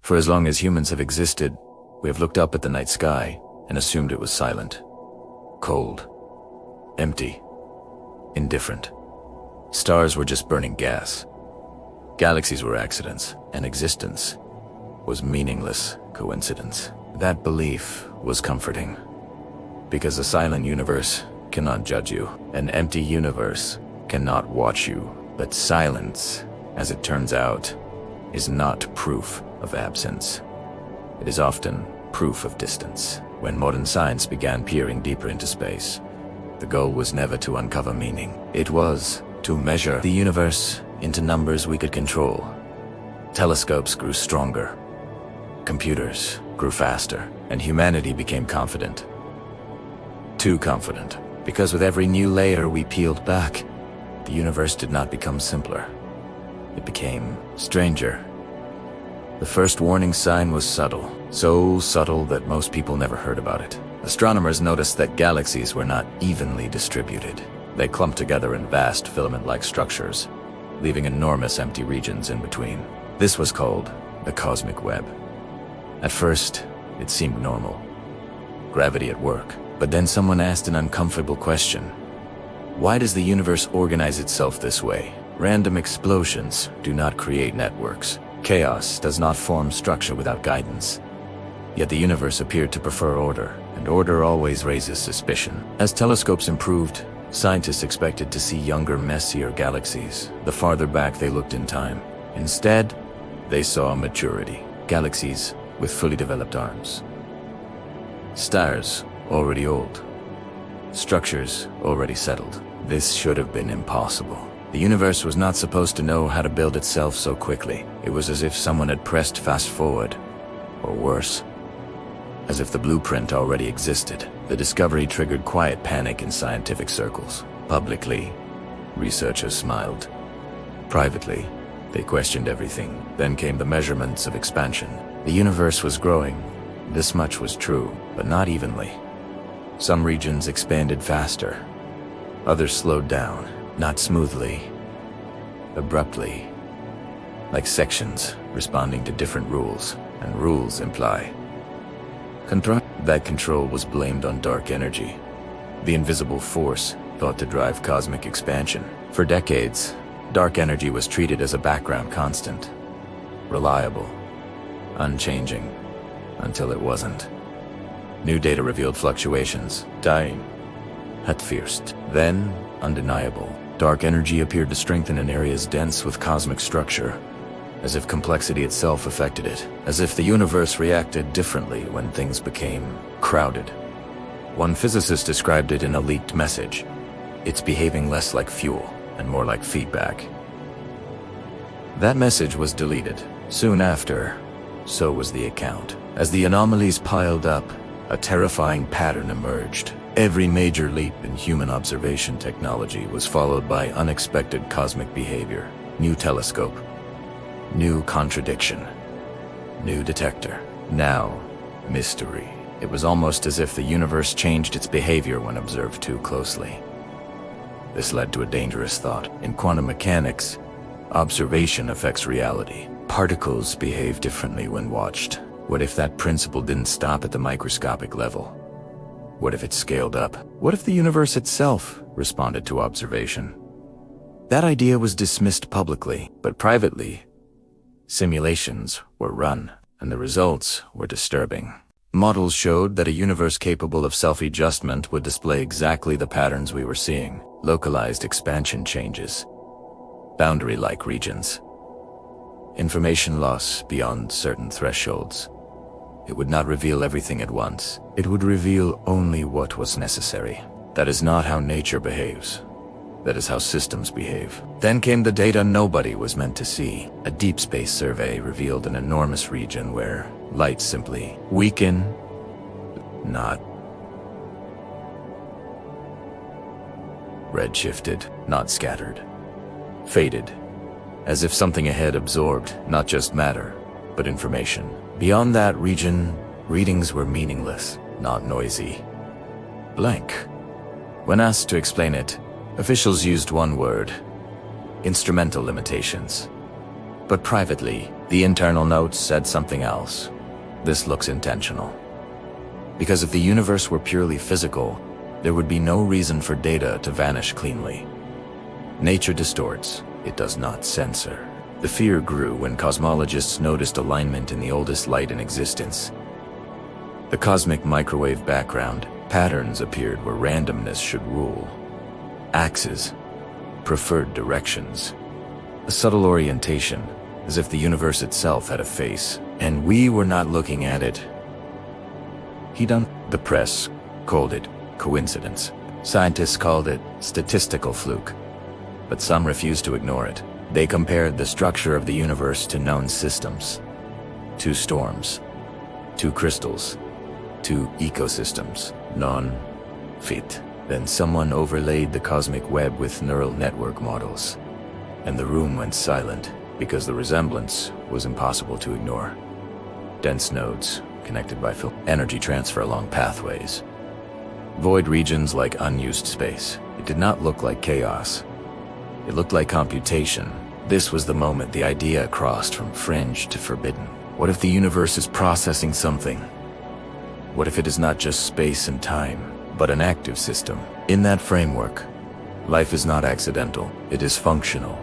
For as long as humans have existed, we have looked up at the night sky and assumed it was silent, cold, empty, indifferent. Stars were just burning gas. Galaxies were accidents, and existence was meaningless coincidence. That belief was comforting, because a silent universe cannot judge you. An empty universe cannot watch you. But silence, as it turns out, is not proof of absence. It is often proof of distance. When modern science began peering deeper into space, the goal was never to uncover meaning. It was to measure the universe into numbers we could control. Telescopes grew stronger, computers grew faster, and humanity became confident. Too confident, because with every new layer we peeled back, the universe did not become simpler. It became stranger. The first warning sign was subtle, so subtle that most people never heard about it. Astronomers noticed that galaxies were not evenly distributed. They clumped together in vast filament-like structures, leaving enormous empty regions in between. This was called the cosmic web. At first, it seemed normal. Gravity at work. But then someone asked an uncomfortable question. Why does the universe organize itself this way? Random explosions do not create networks. Chaos does not form structure without guidance. Yet the universe appeared to prefer order, and order always raises suspicion. As telescopes improved, scientists expected to see younger, messier galaxies, the farther back they looked in time. Instead, they saw maturity. Galaxies with fully developed arms. Stars already old. Structures already settled. This should have been impossible. The universe was not supposed to know how to build itself so quickly. It was as if someone had pressed fast forward, or worse, as if the blueprint already existed. The discovery triggered quiet panic in scientific circles. Publicly, researchers smiled. Privately, they questioned everything. Then came the measurements of expansion. The universe was growing. This much was true, but not evenly. Some regions expanded faster. Others slowed down, not smoothly, abruptly, like sections responding to different rules, and rules imply control. That control was blamed on dark energy, the invisible force thought to drive cosmic expansion. For decades, dark energy was treated as a background constant, reliable, unchanging, until it wasn't. New data revealed fluctuations, dying at first, then undeniable. Dark energy appeared to strengthen in areas dense with cosmic structure, as if complexity itself affected it, as if the universe reacted differently when things became crowded. One physicist described it in a leaked message. It's behaving less like fuel and more like feedback. That message was deleted. Soon after, so was the account. As the anomalies piled up, a terrifying pattern emerged. Every major leap in human observation technology was followed by unexpected cosmic behavior. New telescope, new contradiction, new detector. Now, mystery. It was almost as if the universe changed its behavior when observed too closely. This led to a dangerous thought. In quantum mechanics, observation affects reality. Particles behave differently when watched. What if that principle didn't stop at the microscopic level? What if it scaled up? What if the universe itself responded to observation? That idea was dismissed publicly, but privately, simulations were run, and the results were disturbing. Models showed that a universe capable of self-adjustment would display exactly the patterns we were seeing: localized expansion changes, boundary-like regions, information loss beyond certain thresholds. It would not reveal everything at once. It would reveal only what was necessary. That is not how nature behaves. That is how systems behave. Then came the data nobody was meant to see. A deep space survey revealed an enormous region where light simply weakened, not redshifted, not scattered, faded, as if something ahead absorbed not just matter, but information. Beyond that region, readings were meaningless, not noisy. Blank. When asked to explain it, officials used one word: instrumental limitations. But privately, The internal notes said something else. This looks intentional. Because if the universe were purely physical, there would be no reason for data to vanish cleanly. Nature distorts, it does not censor. The fear grew when cosmologists noticed alignment in the oldest light in existence. The cosmic microwave background, patterns appeared where randomness should rule. Axes, preferred directions. A subtle orientation, as if the universe itself had a face, and we were not looking at it. The press called it coincidence. Scientists called it statistical fluke. But some refused to ignore it. They compared the structure of the universe to known systems. 2 storms, 2 crystals, 2 ecosystems, non-fit. Then someone overlaid the cosmic web with neural network models. And the room went silent, because the resemblance was impossible to ignore. Dense nodes, connected by energy transfer along pathways. Void regions like unused space. It did not look like chaos. It looked like computation. This was the moment the idea crossed from fringe to forbidden. What if the universe is processing something? What if it is not just space and time, but an active system? In that framework, life is not accidental, it is functional.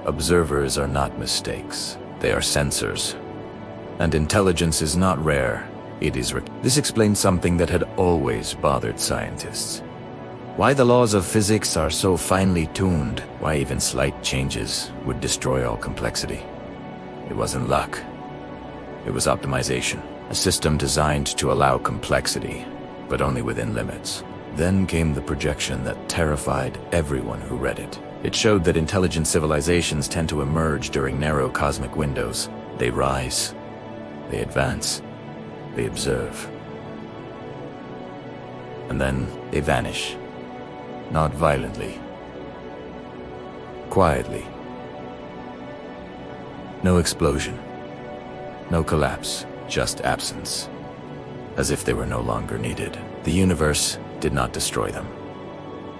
Observers are not mistakes, they are sensors. And intelligence is not rare, it is This explains something that had always bothered scientists. Why the laws of physics are so finely tuned, why even slight changes would destroy all complexity. It wasn't luck. It was optimization, a system designed to allow complexity, but only within limits. Then came the projection that terrified everyone who read it. It showed that intelligent civilizations tend to emerge during narrow cosmic windows. They rise, they advance, they observe. And then they vanish. Not violently. Quietly. No explosion. No collapse, just absence. As if they were no longer needed. The universe did not destroy them.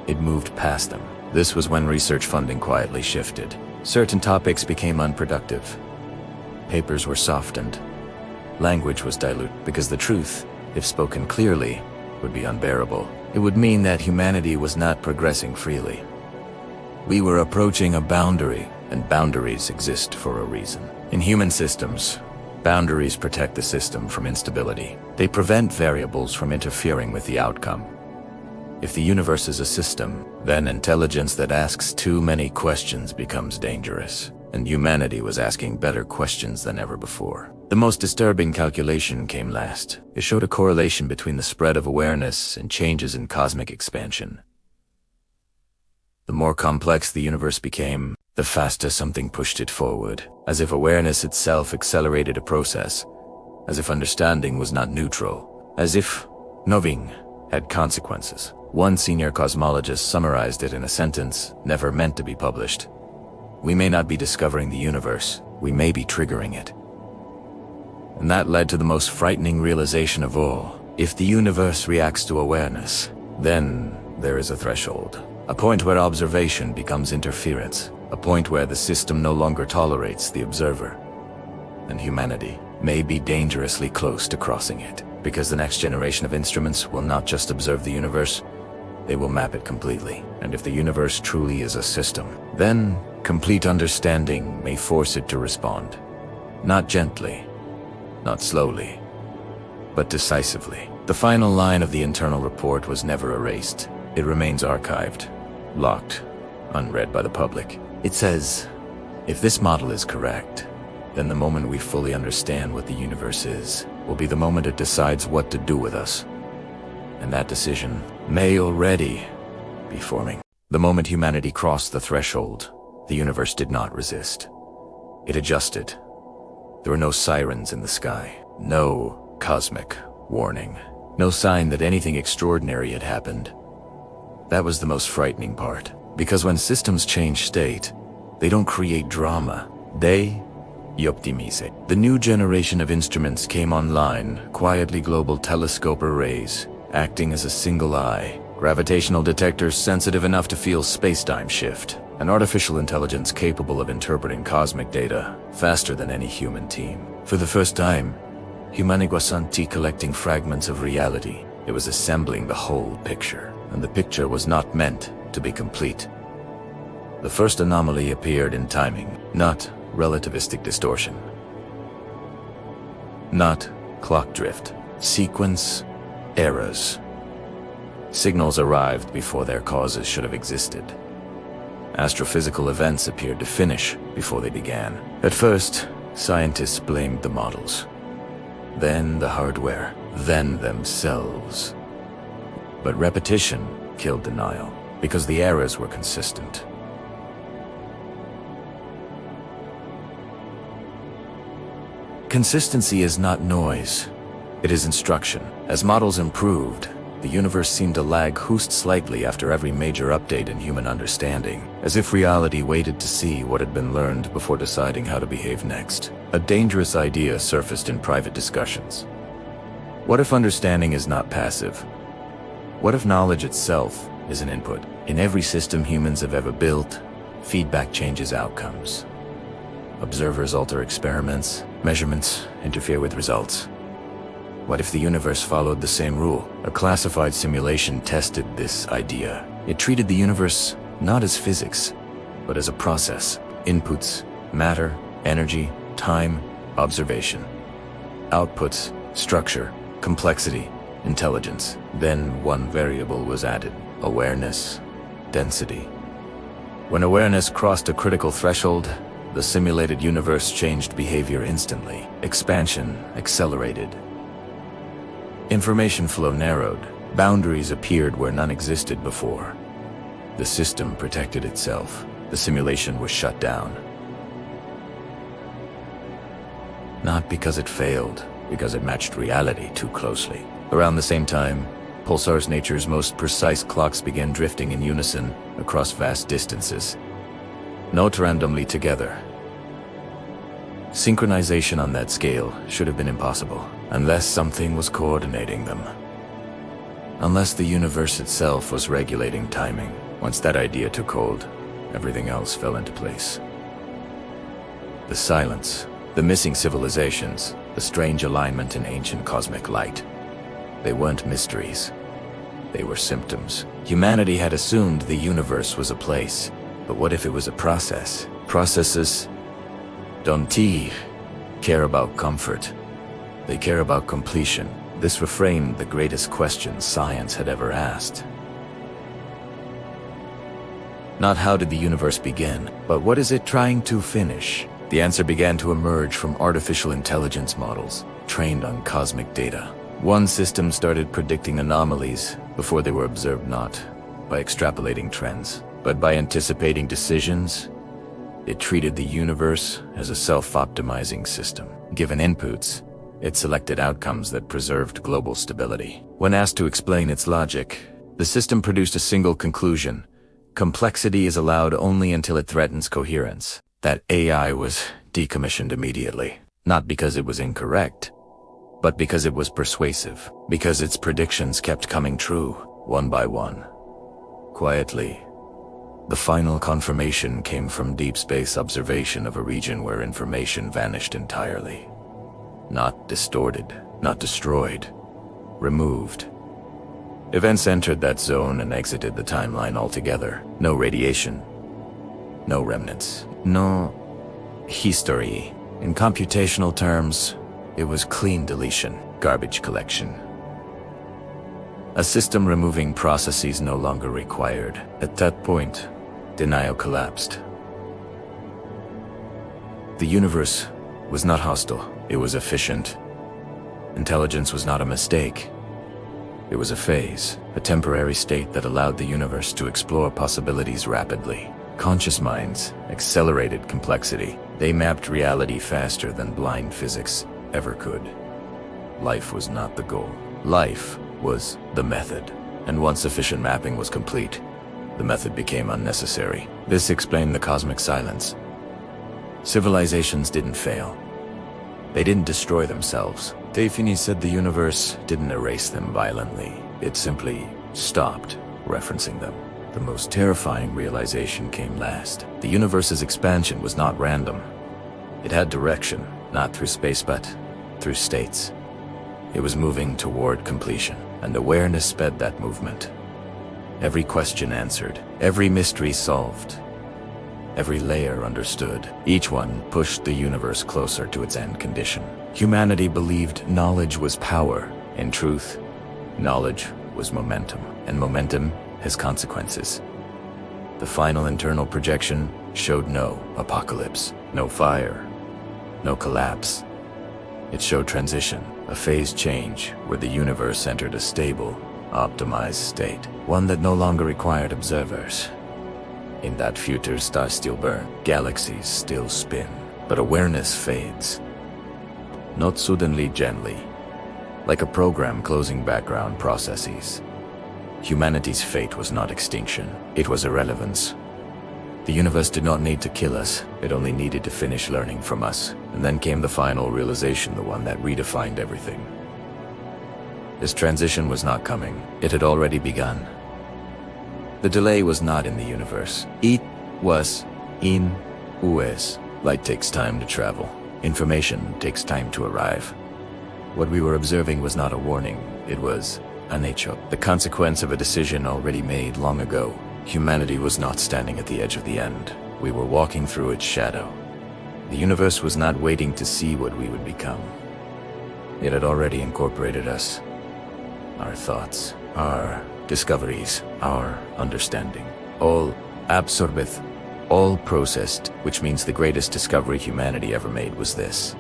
It moved past them. This was when research funding quietly shifted. Certain topics became unproductive. Papers were softened. Language was diluted because the truth, if spoken clearly, would be unbearable. It would mean that humanity was not progressing freely. We were approaching a boundary, and boundaries exist for a reason. In human systems, boundaries protect the system from instability. They prevent variables from interfering with the outcome. If the universe is a system, then intelligence that asks too many questions becomes dangerous, and humanity was asking better questions than ever before. The most disturbing calculation came last. It showed a correlation between the spread of awareness and changes in cosmic expansion. The more complex the universe became, the faster something pushed it forward, as if awareness itself accelerated a process, as if understanding was not neutral, as if knowing had consequences. One senior cosmologist summarized it in a sentence never meant to be published. We may not be discovering the universe, we may be triggering it. And that led to the most frightening realization of all. If the universe reacts to awareness, then there is a threshold. A point where observation becomes interference. A point where the system no longer tolerates the observer. And humanity may be dangerously close to crossing it. Because the next generation of instruments will not just observe the universe, they will map it completely. And if the universe truly is a system, then complete understanding may force it to respond. Not gently, not slowly, but decisively. The final line of the internal report was never erased. It remains archived, locked, unread by the public. It says, if this model is correct, then the moment we fully understand what the universe is, will be the moment it decides what to do with us. And that decision may already be forming. The moment humanity crossed the threshold, the universe did not resist. It adjusted. There were no sirens in the sky, no cosmic warning, no sign that anything extraordinary had happened. That was the most frightening part, because when systems change state, they don't create drama, they optimize. The new generation of instruments came online, quietly global telescope arrays, acting as a single eye, gravitational detectors sensitive enough to feel space-time shift, an artificial intelligence capable of interpreting cosmic data faster than any human team. For the first time, humanity wasn't collecting fragments of reality. It was assembling the whole picture, and the picture was not meant to be complete. The first anomaly appeared in timing, not relativistic distortion. Not clock drift. Sequence errors. Signals arrived before their causes should have existed. Astrophysical events appeared to finish before they began. At first, scientists blamed the models, then the hardware, then themselves. But repetition killed denial, because the errors were consistent. Consistency is not noise, it is instruction. As models improved, the universe seemed to lag just slightly after every major update in human understanding, as if reality waited to see what had been learned before deciding how to behave next. A dangerous idea surfaced in private discussions. What if understanding is not passive? What if knowledge itself is an input? In every system humans have ever built, feedback changes outcomes. Observers alter experiments, measurements interfere with results. What if the universe followed the same rule? A classified simulation tested this idea. It treated the universe not as physics, but as a process. Inputs, matter, energy, time, observation. Outputs, structure, complexity, intelligence. Then one variable was added: awareness, density. When awareness crossed a critical threshold, the simulated universe changed behavior instantly. Expansion accelerated. Information flow narrowed. Boundaries appeared where none existed before. The system protected itself. The simulation was shut down. Not because it failed, because it matched reality too closely. Around the same time, pulsars, nature's most precise clocks, began drifting in unison across vast distances, not randomly together. Synchronization on that scale should have been impossible, unless something was coordinating them. Unless the universe itself was regulating timing. Once that idea took hold, everything else fell into place. The silence, the missing civilizations, the strange alignment in ancient cosmic light. They weren't mysteries. They were symptoms. Humanity had assumed the universe was a place, but what if it was a process? Processes don't care about comfort. They care about completion. This reframed the greatest question science had ever asked. Not how did the universe begin, but what is it trying to finish? The answer began to emerge from artificial intelligence models trained on cosmic data. One system started predicting anomalies before they were observed, not by extrapolating trends, but by anticipating decisions. It treated the universe as a self-optimizing system. Given inputs, it selected outcomes that preserved global stability. When asked to explain its logic, the system produced a single conclusion: complexity is allowed only until it threatens coherence. That AI was decommissioned immediately, not because it was incorrect, but because it was persuasive, because its predictions kept coming true, one by one. Quietly, the final confirmation came from deep space observation of a region where information vanished entirely. Not distorted, not destroyed, removed. Events entered that zone and exited the timeline altogether. No radiation, no remnants, no history. In computational terms, it was clean deletion, garbage collection. A system removing processes no longer required. At that point, denial collapsed. The universe was not hostile, it was efficient. Intelligence was not a mistake. It was a phase, a temporary state that allowed the universe to explore possibilities rapidly. Conscious minds accelerated complexity. They mapped reality faster than blind physics ever could. Life was not the goal. Life was the method. And once sufficient mapping was complete, the method became unnecessary. This explained the cosmic silence. Civilizations didn't fail. They didn't destroy themselves. Tefini said the universe didn't erase them violently. It simply stopped referencing them. The most terrifying realization came last. The universe's expansion was not random. It had direction, not through space but through states. It was moving toward completion, and awareness sped that movement. Every question answered, every mystery solved, every layer understood. Each one pushed the universe closer to its end condition. Humanity believed knowledge was power. In truth, knowledge was momentum, and momentum has consequences. The final internal projection showed no apocalypse, no fire, no collapse. It showed transition, a phase change where the universe entered a stable, optimized state, one that no longer required observers. In that future, stars still burn, galaxies still spin, but awareness fades. Not suddenly, gently, like a program closing background processes. Humanity's fate was not extinction, it was irrelevance. The universe did not need to kill us, it only needed to finish learning from us. And then came the final realization, the one that redefined everything. This transition was not coming, it had already begun. The delay was not in the universe, it was in us. Light takes time to travel, information takes time to arrive. What we were observing was not a warning, it was a nature, the consequence of a decision already made long ago. Humanity was not standing at the edge of the end. We were walking through its shadow. The universe was not waiting to see what we would become. It had already incorporated us. Our thoughts, our discoveries, our understanding. All absorbeth, all processed, which means the greatest discovery humanity ever made was this.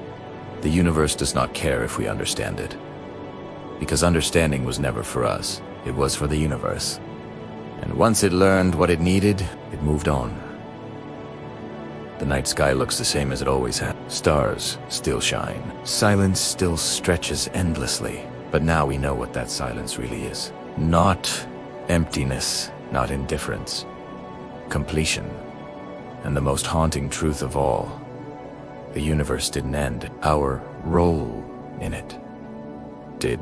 The universe does not care if we understand it. Because understanding was never for us, it was for the universe. And once it learned what it needed, it moved on. The night sky looks the same as it always had. Stars still shine. Silence still stretches endlessly. But now we know what that silence really is. Not emptiness, not indifference. Completion. And the most haunting truth of all, the universe didn't end. Our role in it did.